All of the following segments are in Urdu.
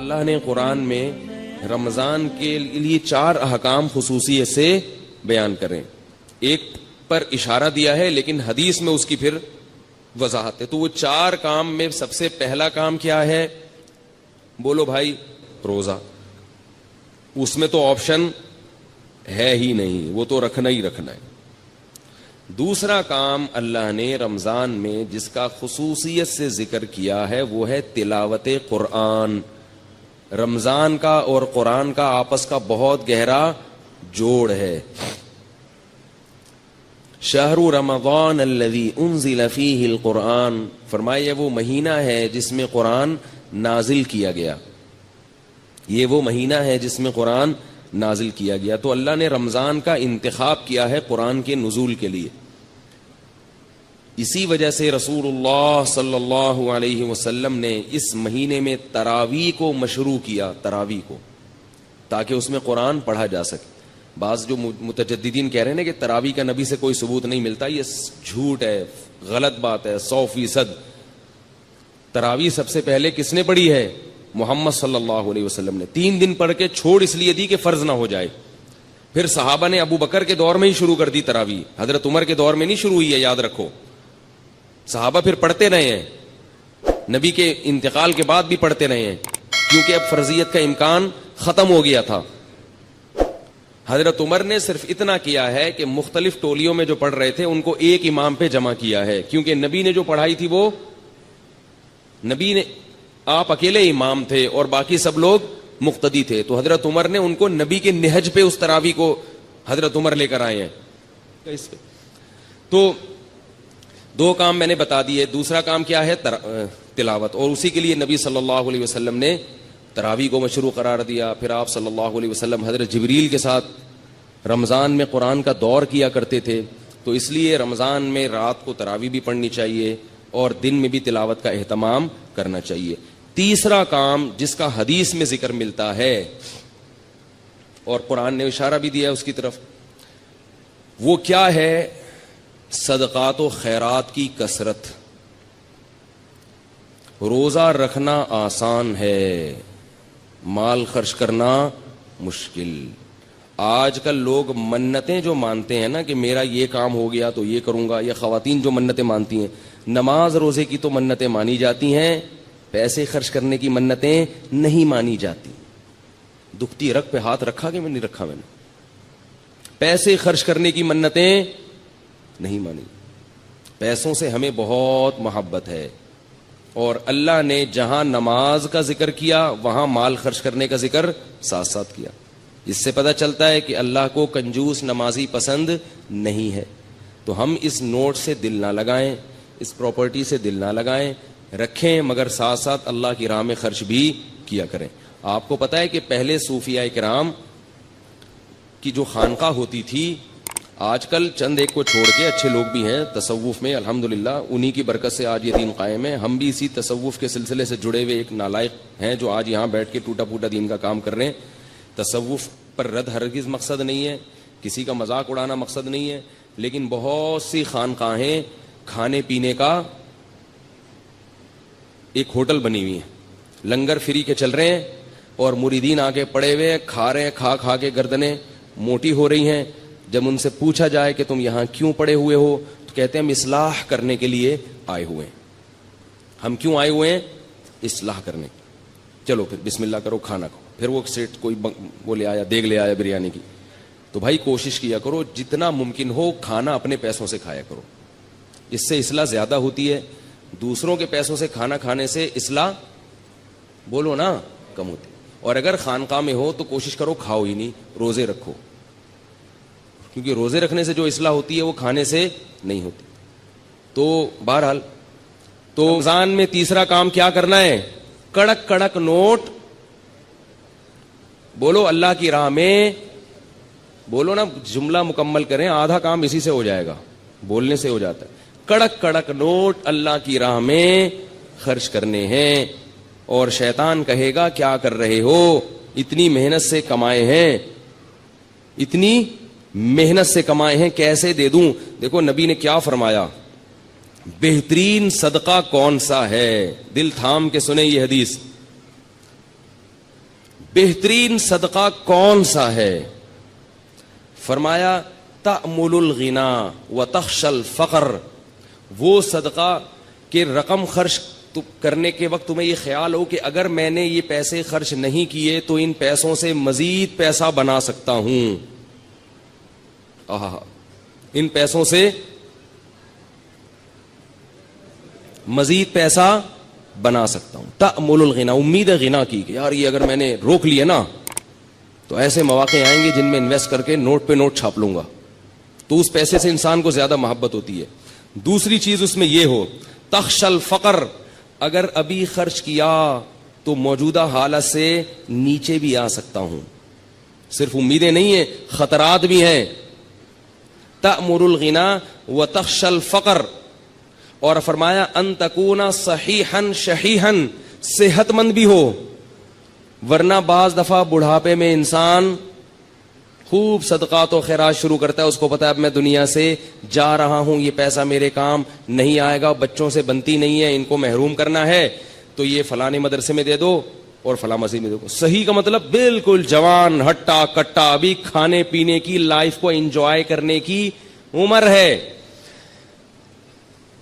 اللہ نے قرآن میں رمضان کے لیے 4 احکام خصوصیت سے بیان کریں. ایک پر اشارہ دیا ہے لیکن حدیث میں اس کی پھر وضاحت ہے. تو وہ 4 کام میں سب سے پہلا کام کیا ہے؟ بولو بھائی, روزہ. اس میں تو آپشن ہے ہی نہیں, وہ تو رکھنا ہی رکھنا ہے. دوسرا کام اللہ نے رمضان میں جس کا خصوصیت سے ذکر کیا ہے وہ ہے تلاوت قرآن. رمضان کا اور قرآن کا آپس کا بہت گہرا جوڑ ہے. شہر رمضان الذی انزل فیہ القرآن, فرمایا یہ وہ مہینہ ہے جس میں قرآن نازل کیا گیا. یہ وہ مہینہ ہے جس میں قرآن نازل کیا گیا. تو اللہ نے رمضان کا انتخاب کیا ہے قرآن کے نزول کے لیے. اسی وجہ سے رسول اللہ صلی اللہ علیہ وسلم نے اس مہینے میں تراویح کو مشروع کیا, تراویح کو, تاکہ اس میں قرآن پڑھا جا سکے. بعض جو متجددین کہہ رہے ہیں کہ تراویح کا نبی سے کوئی ثبوت نہیں ملتا, یہ جھوٹ ہے, غلط بات ہے 100%. تراویح سب سے پہلے کس نے پڑھی ہے؟ محمد صلی اللہ علیہ وسلم نے. 3 دن پڑھ کے چھوڑ اس لیے دی کہ فرض نہ ہو جائے. پھر صحابہ نے ابو بکر کے دور میں ہی شروع کر دی تراویح, حضرت عمر کے دور میں نہیں شروع ہوئی ہے, یاد رکھو. صحابہ پھر پڑھتے رہے ہیں, نبی کے انتقال کے بعد بھی پڑھتے رہے ہیں, کیونکہ اب فرضیت کا امکان ختم ہو گیا تھا. حضرت عمر نے صرف اتنا کیا ہے کہ مختلف ٹولیوں میں جو پڑھ رہے تھے ان کو ایک امام پہ جمع کیا ہے, کیونکہ نبی نے جو پڑھائی تھی وہ نبی نے, آپ اکیلے امام تھے اور باقی سب لوگ مقتدی تھے. تو حضرت عمر نے ان کو نبی کے نہج پہ اس تراویح کو حضرت عمر لے کر آئے ہیں. تو 2 کام میں نے بتا دیے. دوسرا کام کیا ہے؟ تلاوت, اور اسی کے لیے نبی صلی اللہ علیہ وسلم نے تراویح کو مشروع قرار دیا. پھر آپ صلی اللہ علیہ وسلم حضرت جبریل کے ساتھ رمضان میں قرآن کا دور کیا کرتے تھے, تو اس لیے رمضان میں رات کو تراویح بھی پڑھنی چاہیے اور دن میں بھی تلاوت کا اہتمام کرنا چاہیے. تیسرا کام جس کا حدیث میں ذکر ملتا ہے اور قرآن نے اشارہ بھی دیا ہے اس کی طرف, وہ کیا ہے؟ صدقات و خیرات کی کثرت. روزہ رکھنا آسان ہے, مال خرچ کرنا مشکل. آج کل لوگ منتیں جو مانتے ہیں نا کہ میرا یہ کام ہو گیا تو یہ کروں گا, یا خواتین جو منتیں مانتی ہیں, نماز روزے کی تو منتیں مانی جاتی ہیں, پیسے خرچ کرنے کی منتیں نہیں مانی جاتی. دکھتی رگ پہ ہاتھ رکھا کہ میں نہیں رکھا, میں نے پیسے خرچ کرنے کی منتیں نہیں مانی. پیسوں سے ہمیں بہت محبت ہے, اور اللہ نے جہاں نماز کا ذکر کیا وہاں مال خرچ کرنے کا ذکر ساتھ ساتھ کیا. اس سے پتہ چلتا ہے کہ اللہ کو کنجوس نمازی پسند نہیں ہے. تو ہم اس نوٹ سے دل نہ لگائیں, اس پراپرٹی سے دل نہ لگائیں, رکھیں مگر ساتھ ساتھ اللہ کی راہ میں خرچ بھی کیا کریں. آپ کو پتہ ہے کہ پہلے صوفیاء کرام کی جو خانقاہ ہوتی تھی, آج کل چند ایک کو چھوڑ کے اچھے لوگ بھی ہیں تصوف میں الحمدللہ, انہی کی برکت سے آج یہ دین قائم ہے. ہم بھی اسی تصوف کے سلسلے سے جڑے ہوئے ایک نالائق ہیں جو آج یہاں بیٹھ کے ٹوٹا پھوٹا دین کا کام کر رہے ہیں. تصوف پر رد ہرگز مقصد نہیں ہے, کسی کا مذاق اڑانا مقصد نہیں ہے, لیکن بہت سی خانقاہیں کھانے پینے کا ایک ہوٹل بنی ہوئی ہیں, لنگر فری کے چل رہے ہیں, اور مریدین آگے پڑے ہوئے کھا رہے ہیں, کھا کے گردنیں موٹی ہو رہی ہیں. جب ان سے پوچھا جائے کہ تم یہاں کیوں پڑے ہوئے ہو تو کہتے ہیں ہم اصلاح کرنے کے لیے آئے ہوئے ہیں. ہم کیوں آئے ہوئے ہیں؟ اصلاح کرنے. چلو پھر بسم اللہ کرو, کھانا کھاؤ. پھر وہ سیٹ کوئی وہ لے آیا, دیگ لے آیا بریانی کی. تو بھائی کوشش کیا کرو جتنا ممکن ہو کھانا اپنے پیسوں سے کھایا کرو, اس سے اصلاح زیادہ ہوتی ہے. دوسروں کے پیسوں سے کھانا کھانے سے اصلاح بولو نا کم ہوتی. اور اگر خانقاہ میں ہو تو کوشش کرو کھاؤ ہی نہیں, روزے رکھو, کیونکہ روزے رکھنے سے جو اصلاح ہوتی ہے وہ کھانے سے نہیں ہوتی. تو بہرحال تو رمضان میں تیسرا کام کیا کرنا ہے؟ کڑک کڑک نوٹ, بولو اللہ کی راہ میں, بولو نا, جملہ مکمل کریں, آدھا کام اسی سے ہو جائے گا, بولنے سے ہو جاتا ہے. کڑک کڑک نوٹ اللہ کی راہ میں خرچ کرنے ہیں. اور شیطان کہے گا کیا کر رہے ہو, اتنی محنت سے کمائے ہیں, اتنی محنت سے کمائے ہیں, کیسے دے دوں؟ دیکھو نبی نے کیا فرمایا, بہترین صدقہ کون سا ہے؟ دل تھام کے سنیں یہ حدیث. بہترین صدقہ کون سا ہے؟ فرمایا تأمل الغنا وتخشى الفقر، وہ صدقہ کہ رقم خرچ کرنے کے وقت تمہیں یہ خیال ہو کہ اگر میں نے یہ پیسے خرچ نہیں کیے تو ان پیسوں سے مزید پیسہ بنا سکتا ہوں، ان پیسوں سے مزید پیسہ بنا سکتا ہوں۔ تأمل الغنا، امید ہے غنا کی کہ یار یہ اگر میں نے روک لیے نا تو ایسے مواقع آئیں گے جن میں انویسٹ کر کے نوٹ پہ نوٹ چھاپ لوں گا، تو اس پیسے سے انسان کو زیادہ محبت ہوتی ہے۔ دوسری چیز اس میں یہ ہو تخشى الفقر، اگر ابھی خرچ کیا تو موجودہ حالت سے نیچے بھی آ سکتا ہوں، صرف امیدیں نہیں ہیں، خطرات بھی ہیں۔ تأمل الغنا وتخشى الفقر، اور فرمایا ان تکون صحیحا شحیحا، صحت مند بھی ہو، ورنہ بعض دفعہ بڑھاپے میں انسان خوب صدقات و خیرات شروع کرتا ہے، اس کو پتا ہے اب میں دنیا سے جا رہا ہوں، یہ پیسہ میرے کام نہیں آئے گا، بچوں سے بنتی نہیں ہے، ان کو محروم کرنا ہے، تو یہ فلانے مدرسے میں دے دو اور فلاں مسجد میں دے دو۔ صحیح کا مطلب بالکل جوان ہٹا کٹا، ابھی کھانے پینے کی، لائف کو انجوائے کرنے کی عمر ہے۔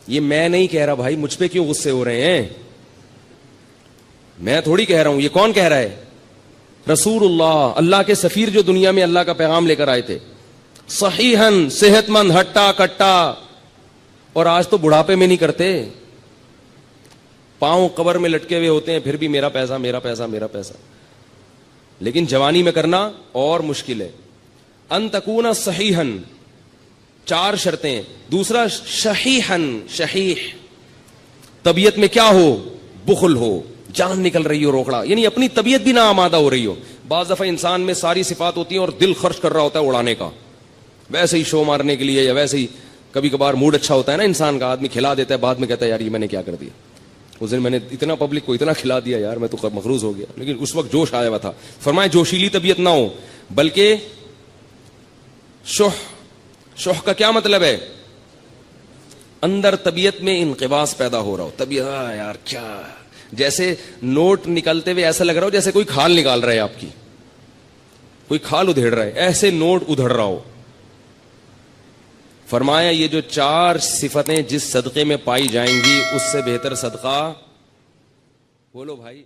یہ میں نہیں کہہ رہا بھائی، مجھ پہ کیوں غصے ہو رہے ہیں؟ میں تھوڑی کہہ رہا ہوں، یہ کون کہہ رہا ہے؟ رسول اللہ، اللہ کے سفیر جو دنیا میں اللہ کا پیغام لے کر آئے تھے، صحیحاً، صحت مند، ہٹا کٹا، اور آج تو بڑھاپے میں نہیں کرتے، پاؤں قبر میں لٹکے ہوئے ہوتے ہیں، پھر بھی میرا پیسہ میرا پیسہ میرا پیسہ، لیکن جوانی میں کرنا اور مشکل ہے۔ ان تکون صحیحاً، 4 شرطیں۔ دوسرا شحیحاً، شحیح، طبیعت میں کیا ہو؟ بخل ہو، جان نکل رہی ہو روکڑا، یعنی اپنی طبیعت بھی نہ آمادہ ہو رہی ہو۔ بعض دفعہ انسان میں ساری صفات ہوتی ہیں اور دل خرچ کر رہا ہوتا ہے اڑانے کا، ویسے ہی شو مارنے کے لیے، یا ویسے ہی کبھی کبھار موڈ اچھا ہوتا ہے نا انسان کا، آدمی کھلا دیتا ہے، بعد میں کہتا ہے یار یہ میں نے کیا کر دیا، اس دن میں نے اتنا پبلک کو اتنا کھلا دیا یار میں تو مغروض ہو گیا، لیکن اس وقت جوش آیا ہوا تھا۔ فرمائے جوشیلی طبیعت نہ ہو، بلکہ شح کا کیا مطلب ہے؟ اندر طبیعت میں انقباض پیدا ہو رہا ہو، طبیعت یار کیا، جیسے نوٹ نکلتے ہوئے ایسا لگ رہا ہو جیسے کوئی کھال نکال رہا ہے، آپ کی کوئی کھال ادھیڑ رہا ہے، ایسے نوٹ ادھڑ رہا ہو۔ فرمایا یہ جو 4 صفتیں جس صدقے میں پائی جائیں گی اس سے بہتر صدقہ، بولو بھائی۔